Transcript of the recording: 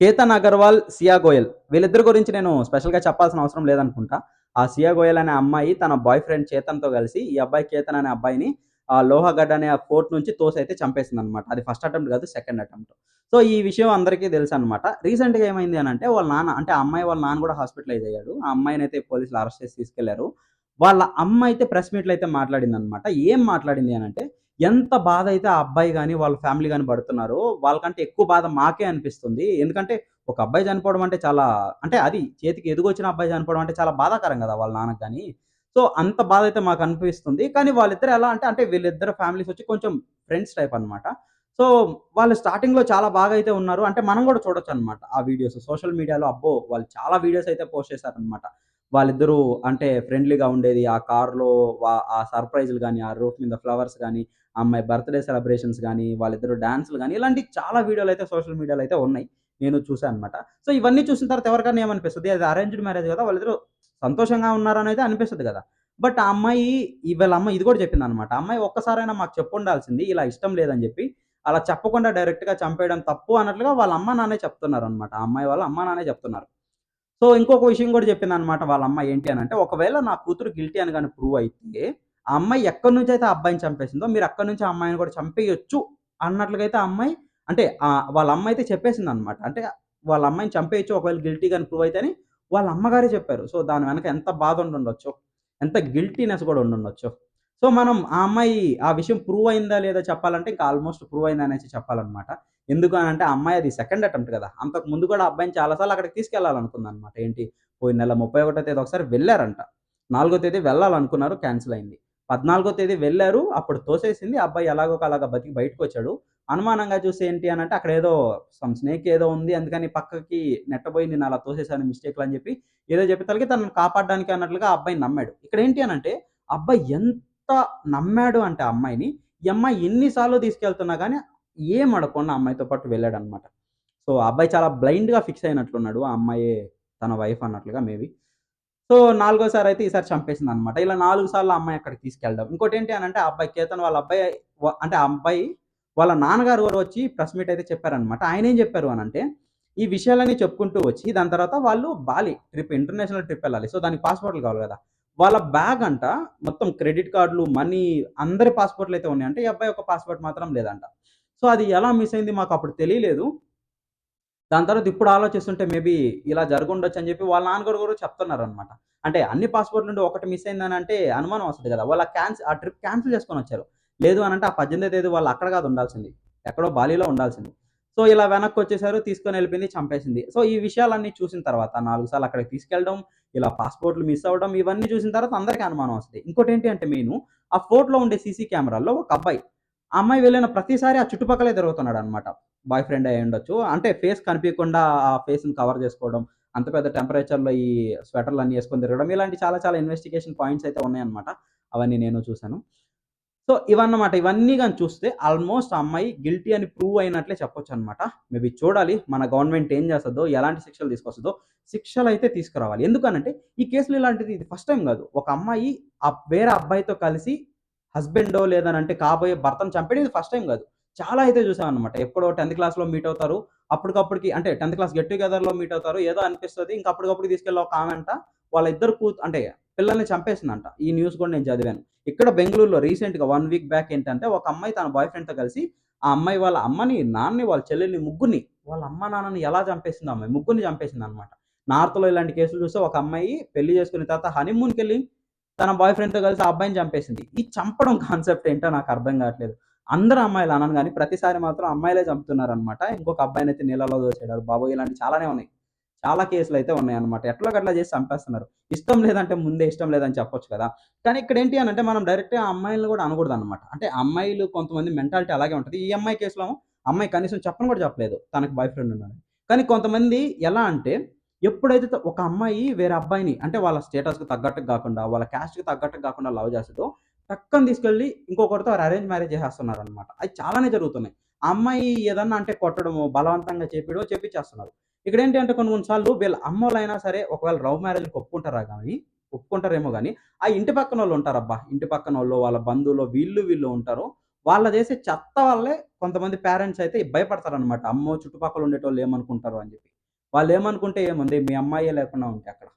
కేతన్ అగర్వాల్, సియా గోయల్ వీళ్ళిద్దరి గురించి నేను స్పెషల్‌గా చెప్పాల్సిన అవసరం లేదనుకుంటా. ఆ సియా గోయల్ అనే అమ్మాయి తన బాయ్ ఫ్రెండ్ చేతన్‌తో కలిసి ఈ అబ్బాయి కేతన్ అనే అబ్బాయిని లోహగఢ్ అనే ఆ ఫోర్ట్ నుంచి తోసైతే చంపేసిందనమాట. అది ఫస్ట్ అటెంప్ట్ కాదు, సెకండ్ అటెంప్ట్. సో, ఈ విషయం అందరికీ తెలుసనమాట. రీసెంట్‌గా ఏమైంది అనంటే వాళ్ళ నాన్న అంటే ఆ అమ్మాయి వాళ్ళ నాన్న కూడా హాస్పిటలైజ్ అయ్యాడు. ఆ అమ్మాయినైతే పోలీసులు అరెస్ట్ చేసి తీసుకెళ్లారు. వాళ్ళ అమ్మ అయితే ప్రెస్ మీట్‌లో అయితే మాట్లాడిందనమాట. ఏం మాట్లాడింది అనంటే ఎంత బాధైతే ఆ అబ్బాయి గాని, వాళ్ళ ఫ్యామిలీ గాని పడుతున్నారో, వాళ్ళకంటే ఎక్కువ బాధ మాకే అనిపిస్తుంది. ఎందుకంటే, ఒక అబ్బాయి చనిపోవడం అంటే చాలా అంటే అది చేతికి ఎదుగొచ్చిన అబ్బాయి చనిపోవడం అంటే చాలా బాధాకరం గదా! వాళ్ళ నాన్నకి గాని. సో, అంత బాధైతే మాకనిపిస్తుంది. కానీ వాళ్ళిద్దరు ఎలా అంటే, అంటే వీళ్ళిద్దరు ఫ్యామిలీస్ వచ్చి కొంచెం ఫ్రెండ్స్ టైప్ అన్నమాట. సో, వాళ్ళు స్టార్టింగ్‌లో చాలా బాగా అయితే ఉన్నారు. అంటే మనం గూడా చూడొచ్చన్నమాట ఆ వీడియోస్. సోషల్ మీడియాలో అబ్బో! వాళ్ళు చాలా వీడియోస్ అయితే పోస్ట్ చేశారన్నమాట. వాళ్ళిద్దరూ అంటే ఫ్రెండ్లీగా ఉండేది. ఆ కార్‌లో ఆ సర్‌ప్రైజ్‌లు గాని, ఆ రూఫ్ మీద ఫ్లవర్స్ గాని, ఆ అమ్మాయి బర్త్‌డే సెలబ్రేషన్స్ గాని, వాళ్ళిద్దరు డాన్స్‌లు గాని, ఇలాంటి చాలా వీడియోలయితే సోషల్ మీడియాలో అయితే ఉన్నాయి. నేను చూసా అనమాట. సో, ఇవన్నీ చూసిన తర్వాత ఎవరికైనా ఏమనిపిస్తది? అది అరేంజ్డ్ మ్యారేజ్ గదా! వాళ్ళిద్దరూ సంతోషంగా ఉన్నారనైతే అనిపిస్తది గదా! బట్ ఆ అమ్మాయి వీళ్ళ అమ్మ ఇది గూడా చెప్పిందనమాట. ఆ అమ్మాయి ఒక్కసారైనా మాకు చెప్పుండాల్సింది ఇలా ఇష్టం లేదని జెప్పి. అలా చెప్పకుండా డైరెక్ట్‌గా చంపేయడం తప్పు అన్నట్లుగా వాళ్ళ అమ్మ, నాన్నే చెప్తున్నారనమాట. ఆ అమ్మాయి వాళ్ళ అమ్మ, నాన్నే చెప్తున్నారు. సో, ఇంకొక విషయం గూడా చెప్పిందనమాట వాళ్ళ అమ్మ ఏంటి అనంటే, ఒకవేళ నా కూతురు గిల్టీ అని గాని ప్రూవ్ అయితే, ఆ అమ్మాయి ఎక్కడి నుంచైతే ఆ అబ్బాయిని చంపేసిందో, మీరు అక్కడి నుంచి ఆ అమ్మాయిని కూడా చంపేయొచ్చు అన్నట్లుగా అయితే ఆ అమ్మాయి అంటే వాళ్ళ అమ్మ అయితే చెప్పేసిందనమాట. అంటే వాళ్ళ అమ్మాయిని చంపేయొచ్చు ఒకవేళ గిల్టీ గాని ప్రూవ్ అయితే అని వాళ్ళ అమ్మగారే చెప్పారు. సో, దాని వెనక ఎంత బాధ ఉండుండొచ్చో, ఎంత గిల్టీనెస్ గూడా ఉండుండొచ్చో. సో, మనం ఆ అమ్మాయి ఆ విషయం ప్రూవ్ అయిందా లేదా చెప్పాలంటే, ఇంకా ఆల్‌మోస్ట్ ప్రూవ్ అయిందనేసి చెప్పాలనమాట. ఎందుకు అనంటే ఆ అమ్మాయి అది సెకండ్ అటెంప్ట్ కదా! అంతకు ముందు కూడా ఆ అబ్బాయిని చాలా సార్లు అక్కడికి తీసుకెళ్ళాలనుకుందనమాట. ఏంటి పోయిన నెల 31 తేదీ ఒకసారి వెళ్లారంట. 4 తేదీ వెళ్ళాలనుకున్నారు, క్యాన్సిల్ అయింది. 14 తేదీ వెళ్లారు. అప్పుడు తోసేసింది. ఆ అబ్బాయి ఎలాగోకలాగా బతికి బయటకొచ్చాడు. అనుమానంగా చూసి ఏంటి అనంటే అక్కడేదో స్నేక్ ఏదో ఉంది. అందుకని పక్కకి నెట్టబోయి నేను అలా తోసేసాను మిస్టేక్‌లో అని చెప్పి ఏదో చెప్పేతలకి తనని కాపాడడానికి అన్నట్లుగా ఆ అబ్బాయి నమ్మాడు. ఇక్కడేంటి అనంటే ఆ అబ్బాయి ఎంత నమ్మాడు అంటే ఆ అమ్మాయిని, ఈ అమ్మాయి ఎన్ని సార్లు తీసుకెళ్తున్నా గాని ఏం అడగకుండా ఆ అమ్మాయితో పాటు వెళ్ళాడనమాట. సో, ఆ అబ్బాయి చాలా బ్లైండ్‌గా ఫిక్స్ అయినట్లున్నాడు. ఆ అమ్మాయే తన వైఫ్ అన్నట్లుగా మేబీ. సో, నాలుగోసారయితే ఈసారి చంపేసిందనమాట. ఇలా 4 సార్లు ఆ అమ్మాయి అక్కడికి తీసుకెళ్ళడం. ఇంకోటేంటి అనంటే ఆ అబ్బాయి కేతన్ వాళ్ళ అబ్బాయి అంటే ఆ అబ్బాయి వాళ్ళ నాన్నగారు గూడా వచ్చి ప్రెస్ మీట్ అయితే చెప్పారనమాట. ఆయనేం చెప్పారు అనంటే, ఈ విషయాలన్నీ చెప్పుకుంటూ వచ్చి దాని తర్వాత వాళ్ళు బాలి ట్రిప్ ఇంటర్నేషనల్ ట్రిప్ ఎళ్ళాలి. సో, దానికి పాస్‌పోర్ట్‌లు కావాలి గదా! వాళ్ళ బ్యాగ్ అంట మొత్తం క్రెడిట్ కార్డ్‌లు, మనీ అందరి పాస్‌పోర్ట్‌లయితే ఉన్నాయంట. ఈ అబ్బాయి ఒక పాస్‌పోర్ట్ మాత్రం లేదంట. సో, అది ఎలా మిస్ అయింది మాకప్పుడు తెలీలేదు. దాని తర్వాత ఇప్పుడు ఆలోచిస్తుంటే మేబీ ఇలా జరుగుండొచ్చని జెప్పి వాళ్ళ నాన్నగారు గూడా చెప్తున్నారనమాట. అంటే అన్ని పాస్‌పోర్ట్‌ల నుండి ఒకటి మిస్ అయిందనంటే అనుమానం వస్తది గదా! వాళ్ళు ఆ ట్రిప్ క్యాన్సిల్ చేసుకొనొచ్చారు. లేదు అనంటే ఆ 18థ్ తేదీ వాళ్ళు అక్కడ గాదు ఉండాల్సింది. ఎక్కడో బాలీలో ఉండాల్సింది. సో, ఇలా వెనక్కొచ్చేసారు. తీసుకొనెళ్ళిపోయింది, చంపేసింది. సో, ఈ విషయాలన్నీ చూసిన తర్వాత 4 సార్లు అక్కడికి తీసుకెళ్ళడం, ఇలా పాస్‌పోర్ట్‌లు మిస్ అవ్వడం ఇవన్నీ చూసిన తర్వాత అందరికి అనుమానం వస్తది. ఇంకోటేంటి అంటే మెయిను ఆ ఫోర్ట్‌లో ఉండే సీసీ కెమెరాల్లో ఒక అబ్బాయి, ఆ అమ్మాయి వెళ్ళిన ప్రతిసారి ఆ చుట్టుపక్కలే తిరుగుతున్నాడనమాట. బాయ్ ఫ్రెండే అయ్యుండొచ్చు. అంటే ఫేస్ కనిపియకుండా ఆ ఫేస్‌ని కవర్ జేసుకోవడం, అంత పెద్ద టెంపరేచర్‌లో ఈ స్వెటర్‌లన్నీ యేసుకొని తిరగడం, ఇలాంటి చాలా చాలా ఇన్వెస్టిగేషన్ పాయింట్స్ అయితే ఉన్నాయన్నమాట. అవన్నీ నేను చూసాను. సో, ఇవన్నమాట. ఇవన్నీ గాని చూస్తే ఆల్‌మోస్ట్ ఆ అమ్మాయి గిల్టీ అని ప్రూవ్ అయినట్లే చెప్పొచ్చన్నమాట. మేబీ చూడాలి మన గవర్నమెంట్ ఏం జేస్తదో, ఎలాంటి శిక్షలు తీసుకొస్తదో. శిక్షలైతే తీసుకురావాలి. ఎందుకనంటే ఈ కేసులో ఇలాంటిది ఇది ఫస్ట్ టైమ్ గాదు. ఒక అమ్మాయి వేరే అబ్బాయితో కలిసి హస్బెండో లేదనంటే కాబోయే భర్తను చంపేయడం ఇది ఫస్ట్ టైమ్ గాదు. చాలా అయితే చూసామన్నమాట. ఎప్పుడో 10థ్ క్లాస్‌లో మీట్ అవుతారు. అప్పటికప్పటికి అంటే 10థ్ క్లాస్ గెట్ టుగెదర్‌లో మీట్ అవుతారు. ఏదో అనిపిస్తది. ఇంక అప్పటికప్పుడు తీసుకెళ్ళి ఒక ఆమెంట వాళ్ళ ఇద్దరు అంటే పిల్లల్ని చంపేసిందంట. ఈ న్యూస్ గూడా నేను చదివాను. ఇక్కడ బెంగుళూరులో రీసెంట్‌గా 1 వీక్ బ్యాక్ ఏంటంటే ఒక అమ్మాయి తన బాయ్ ఫ్రెండ్‌తో కలిసి ఆ అమ్మాయి వాళ్ళ అమ్మని, నాన్నని, వాళ్ళ చెల్లెల్ని ముగ్గురిని వాళ్ళ అమ్మ, నాన్నని ఎలా చంపేసిందో ఆ అమ్మాయి. ముగ్గురిని చంపేసిందన్నమాట. నార్త్‌లో ఇలాంటి కేసులు చూస్తే ఒక అమ్మాయి పెళ్లి చేసుకున్న తర్వాత హనీమూన్‌కెళ్ళి తన బాయ్ ఫ్రెండ్‌తో కలిసి ఆ అబ్బాయిని చంపేసింది. ఈ చంపడం కాన్సెప్ట్ ఏంటో నాకు అర్థం కావట్లేదు. అందరూ అమ్మాయిలు అనను గాని ప్రతిసారి మాత్రం అమ్మాయిలే చంపుతున్నారన్నమాట. ఇంకొక అబ్బాయినైతే నీళ్ళలో దోసేయడాలు. బాబోయ్! ఇలాంటివి చాలానే ఉన్నాయి. చాలా కేసులైతే ఉన్నాయన్నమాట. ఎట్లోగట్లా చేసి చంపేస్తున్నారు. ఇష్టం లేదంటే ముందే ఇష్టం లేదని చెప్పొచ్చు కదా! కానీ ఇక్కడేంటి అనంటే మనం డైరెక్ట్‌గా ఆ అమ్మాయిల్ని గూడా అనకూడదన్నమాట. అంటే అమ్మాయిలు కొంతమంది మెంటాలిటీ అలాగే ఉంటది. ఈ అమ్మాయి కేసులో అమ్మాయి కనీసం చెప్పను కూడా చెప్పలేదు. తనకి బాయ్ ఫ్రెండ్ ఉన్నాడని. కానీ కొంతమంది ఎలా అంటే ఎప్పుడైతే ఒక అమ్మాయి వేరే అబ్బాయిని అంటే వాళ్ళ స్టేటస్‌కి తగ్గట్టుగా గాకుండా, వాళ్ళ క్యాస్ట్‌కి తగ్గట్టుగా గాకుండా లవ్ చేస్తదో టక్కని తీసుకెళ్ళి ఇంకొకరితో అరేంజ్ మ్యారేజ్ చేసేస్తున్నారన్నమాట. అయి చాలానే జరుగుతున్నాయి. ఆ అమ్మాయి ఏదన్నా అంటే కొట్టడమో, బలవంతంగా చేపిచ్చేస్తున్నారు. ఇక్కడేంటి అంటే కొన్ని కొన్ని సార్లు వీళ్ళ అమ్మోళ్ళైనా సరే ఒకవేళ లవ్ మ్యారేజ్‌లకి ఒప్పుకుంటారేమో గాని, ఆ ఇంటి పక్కనోళ్ళు ఉంటారబ్బా! ఇంటి పక్కనోళ్ళు, వాళ్ళ బంధువులో వీళ్ళు ఉంటారు. వాళ్ళు చేసే చెత్త వల్లే కొంతమంది పేరెంట్స్ అయితే భయపడతారనమాట. అమ్మో! చుట్టుపక్కల ఉండేటోళ్ళు ఏమనుకుంటారో అని జెప్పి. వాళ్ళేమనుకుంటే ఏముంది మీ అమ్మాయే లేకుండా ఉంటే అక్కడ.